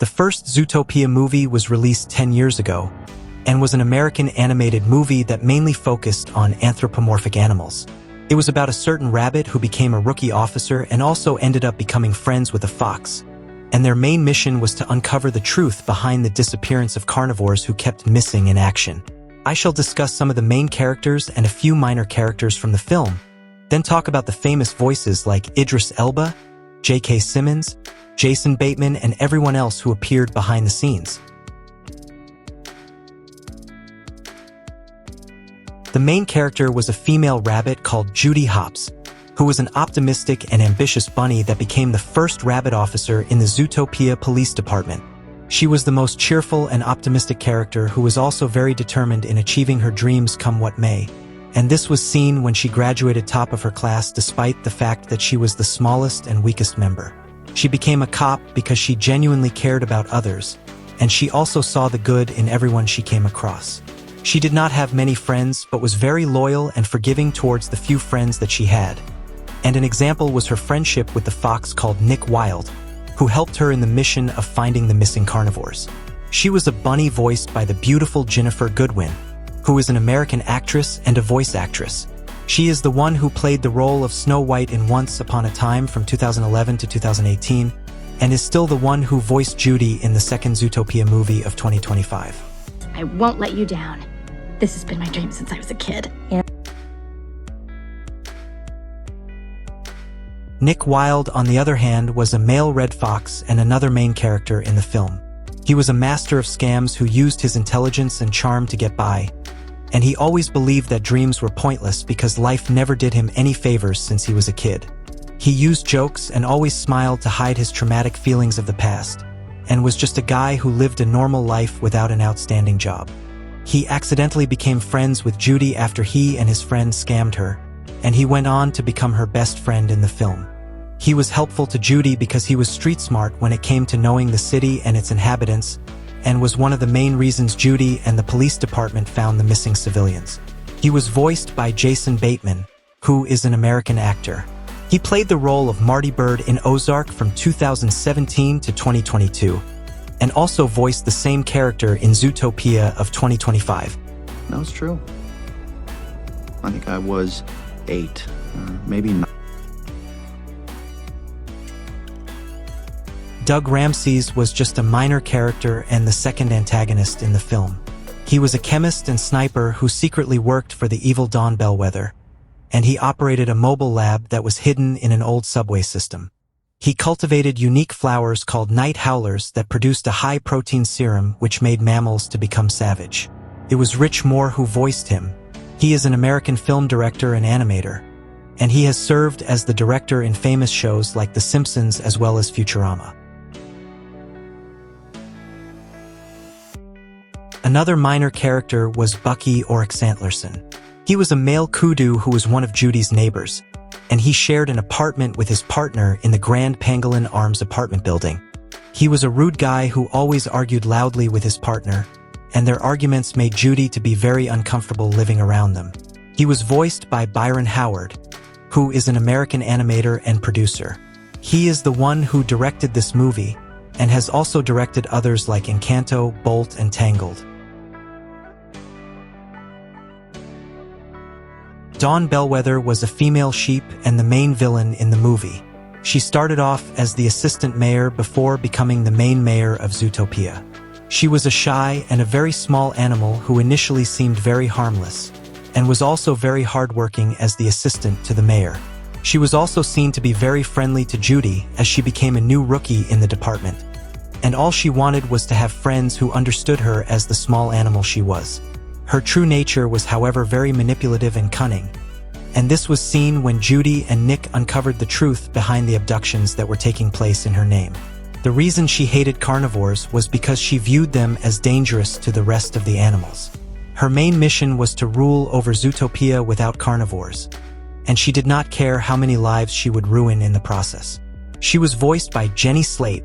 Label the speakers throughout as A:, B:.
A: The first Zootopia movie was released 10 years ago and was an American animated movie that mainly focused on anthropomorphic animals. It was about a certain rabbit who became a rookie officer and also ended up becoming friends with a fox, and their main mission was to uncover the truth behind the disappearance of carnivores who kept missing in action. I shall discuss some of the main characters and a few minor characters from the film, then talk about the famous voices like Idris Elba, J.K. Simmons, Jason Bateman, and everyone else who appeared behind the scenes. The main character was a female rabbit called Judy, who was an optimistic and ambitious bunny that became the first rabbit officer in the Zootopia police department. She was the most cheerful and optimistic character who was also very determined in achieving her dreams come what may, and this was seen when she graduated top of her class despite the fact that she was the smallest and weakest member. She became a cop because she genuinely cared about others, and she also saw the good in everyone she came across. She did not have many friends but was very loyal and forgiving towards the few friends that she had. And an example was her friendship with the fox called Wilde, who helped her in the mission of finding the missing carnivores. She was a bunny voiced by the beautiful Ginnifer Goodwin, who is an American actress and a voice actress. She is the one who played the role of Snow White in Once Upon a Time from 2011 to 2018, and is still the one who voiced Judy in the second Zootopia movie of 2025.
B: I won't let you down. This has been my dream since I was a kid.
A: Wilde, on the other hand, was a male red fox and another main character in the film. He was a master of scams who used his intelligence and charm to get by, and he always believed that dreams were pointless because life never did him any favors since he was a kid. He used jokes and always smiled to hide his traumatic feelings of the past, and was just a guy who lived a normal life without an outstanding job. He accidentally became friends with Judy after he and his friend scammed her, and he went on to become her best friend in the film. He was helpful to Judy because he was street smart when it came to knowing the city and its inhabitants, and was one of the main reasons Judy and the police department found the missing civilians. He was voiced by Jason Bateman, who is an American actor. He played the role of Marty Bird in Ozark from 2017 to 2022, and also voiced the same character in Zootopia of 2025.
C: That was true. I think I was 8, maybe 9.
A: Doug Ramses was just a minor character and the second antagonist in the film. He was a chemist and sniper who secretly worked for the evil Don Bellwether, and he operated a mobile lab that was hidden in an old subway system. He cultivated unique flowers called night howlers that produced a high-protein serum which made mammals to become savage. It was Rich Moore who voiced him. He is an American film director and animator, and he has served as the director in famous shows like The Simpsons as well as Futurama. Another minor character was Bucky Oryx Antlerson. He was a male kudu who was one of Judy's neighbors, and he shared an apartment with his partner in the Grand Pangolin Arms apartment building. He was a rude guy who always argued loudly with his partner, and their arguments made Judy to be very uncomfortable living around them. He was voiced by Byron Howard, who is an American animator and producer. He is the one who directed this movie, and has also directed others like Encanto, Bolt, and Tangled. Dawn Bellwether was a female sheep and the main villain in the movie. She started off as the assistant mayor before becoming the main mayor of Zootopia. She was a shy and a very small animal who initially seemed very harmless, and was also very hardworking as the assistant to the mayor. She was also seen to be very friendly to Judy as she became a new rookie in the department, and all she wanted was to have friends who understood her as the small animal she was. Her true nature was, however, very manipulative and cunning, and this was seen when Judy and Nick uncovered the truth behind the abductions that were taking place in her name. The reason she hated carnivores was because she viewed them as dangerous to the rest of the animals. Her main mission was to rule over Zootopia without carnivores, and she did not care how many lives she would ruin in the process. She was voiced by Jenny Slate,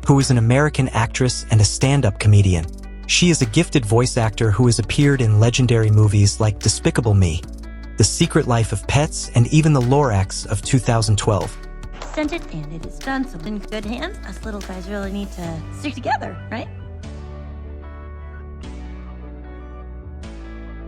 A: who is an American actress and a stand-up comedian. She is a gifted voice actor who has appeared in legendary movies like Despicable Me, The Secret Life of Pets, and even The Lorax of 2012.
D: sent it, and it is done, so in good hands. Us little guys really need to stick together, right?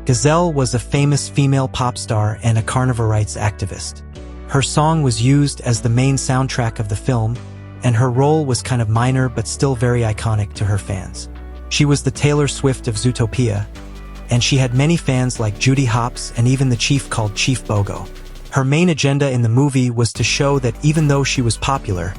A: Gazelle was a famous female pop star and a carnivore rights activist. Her song was used as the main soundtrack of the film, and her role was kind of minor but still very iconic to her fans. She was the Taylor Swift of Zootopia, and she had many fans like Judy Hopps and even the chief called Chief Bogo. Her main agenda in the movie was to show that even though she was popular,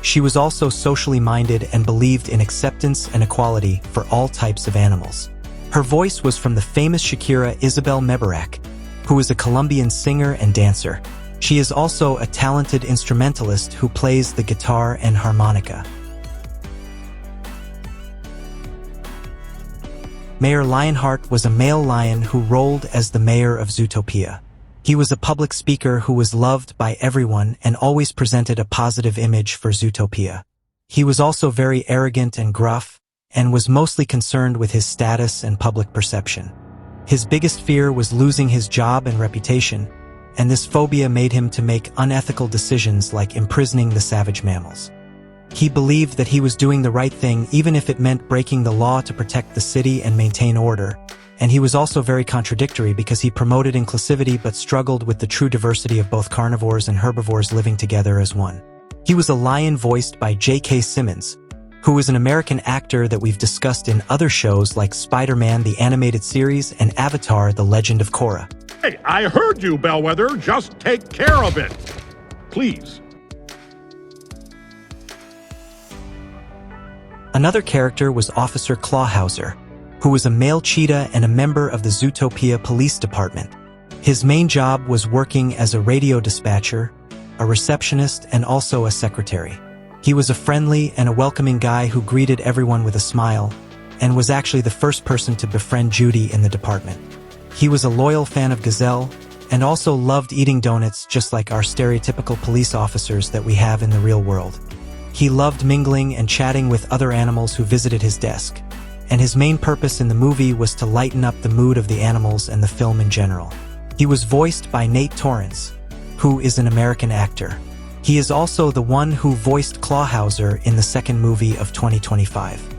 A: she was also socially minded and believed in acceptance and equality for all types of animals. Her voice was from the famous Shakira Isabel Mebarak, who is a Colombian singer and dancer. She is also a talented instrumentalist who plays the guitar and harmonica. Mayor Lionheart was a male lion who rolled as the mayor of Zootopia. He was a public speaker who was loved by everyone and always presented a positive image for Zootopia. He was also very arrogant and gruff, and was mostly concerned with his status and public perception. His biggest fear was losing his job and reputation, and this phobia made him to make unethical decisions like imprisoning the savage mammals. He believed that he was doing the right thing even if it meant breaking the law to protect the city and maintain order, and he was also very contradictory because he promoted inclusivity but struggled with the true diversity of both carnivores and herbivores living together as one. He was a lion voiced by J.K. Simmons, who is an American actor that we've discussed in other shows like Spider-Man the Animated Series and Avatar The Legend of Korra.
E: Hey, I heard you, Bellwether. Just take care of it. Please.
A: Another character was Officer Clawhauser, who was a male cheetah and a member of the Zootopia Police Department. His main job was working as a radio dispatcher, a receptionist, and also a secretary. He was a friendly and a welcoming guy who greeted everyone with a smile, and was actually the first person to befriend Judy in the department. He was a loyal fan of Gazelle, and also loved eating donuts just like our stereotypical police officers that we have in the real world. He loved mingling and chatting with other animals who visited his desk, and his main purpose in the movie was to lighten up the mood of the animals and the film in general. He was voiced by Nate Torrance, who is an American actor. He is also the one who voiced Clawhauser in the second movie of 2025.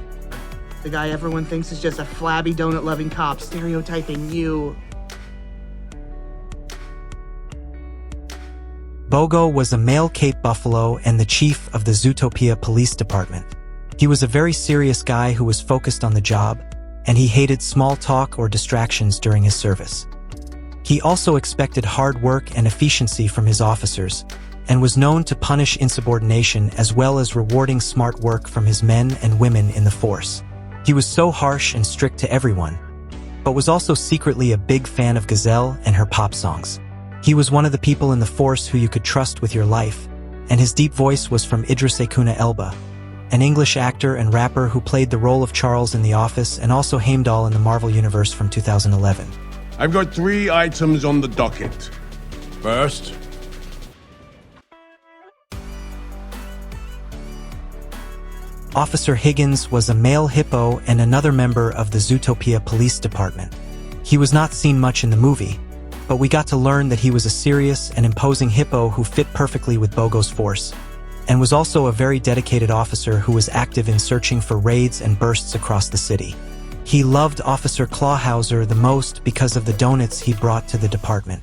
F: The guy everyone thinks is just a flabby donut-loving cop stereotyping you.
A: Bogo was a male Cape Buffalo and the chief of the Zootopia Police Department. He was a very serious guy who was focused on the job, and he hated small talk or distractions during his service. He also expected hard work and efficiency from his officers, and was known to punish insubordination as well as rewarding smart work from his men and women in the force. He was so harsh and strict to everyone, but was also secretly a big fan of Gazelle and her pop songs. He was one of the people in the force who you could trust with your life, and his deep voice was from Idris Elba, an English actor and rapper who played the role of Charles in The Office and also Heimdall in the Marvel Universe from 2011.
E: I've got 3 items on the docket. First,
A: Officer Higgins was a male hippo and another member of the Zootopia Police Department. He was not seen much in the movie, but we got to learn that he was a serious and imposing hippo who fit perfectly with Bogo's force, and was also a very dedicated officer who was active in searching for raids and bursts across the city. He loved Officer Clawhauser the most because of the donuts he brought to the department.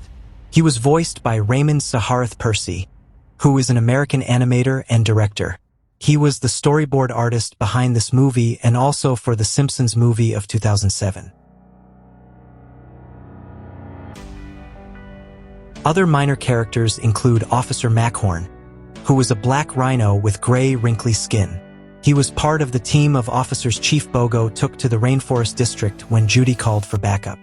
A: He was voiced by Raymond Saharath Percy, who is an American animator and director. He was the storyboard artist behind this movie and also for the Simpsons movie of 2007. Other minor characters include Officer Mackhorn, who was a black rhino with gray, wrinkly skin. He was part of the team of officers Chief Bogo took to the Rainforest District when Judy called for backup.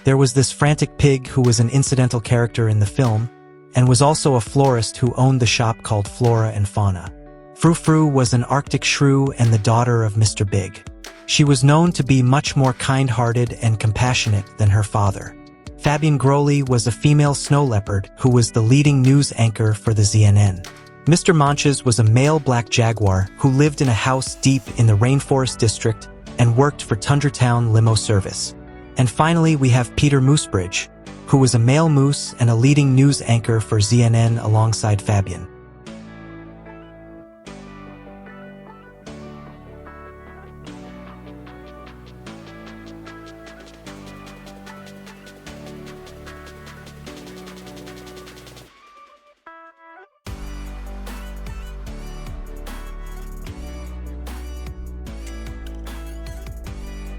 A: There was this frantic pig who was an incidental character in the film, and was also a florist who owned the shop called Flora and Fauna. Frou Frou was an Arctic shrew and the daughter of Mr. Big. She was known to be much more kind-hearted and compassionate than her father. Fabian Growley was a female snow leopard who was the leading news anchor for the CNN. Mr. Monches was a male black jaguar who lived in a house deep in the Rainforest District and worked for Tundratown limo service. And finally, we have Peter Moosebridge, who was a male moose and a leading news anchor for CNN alongside Fabian.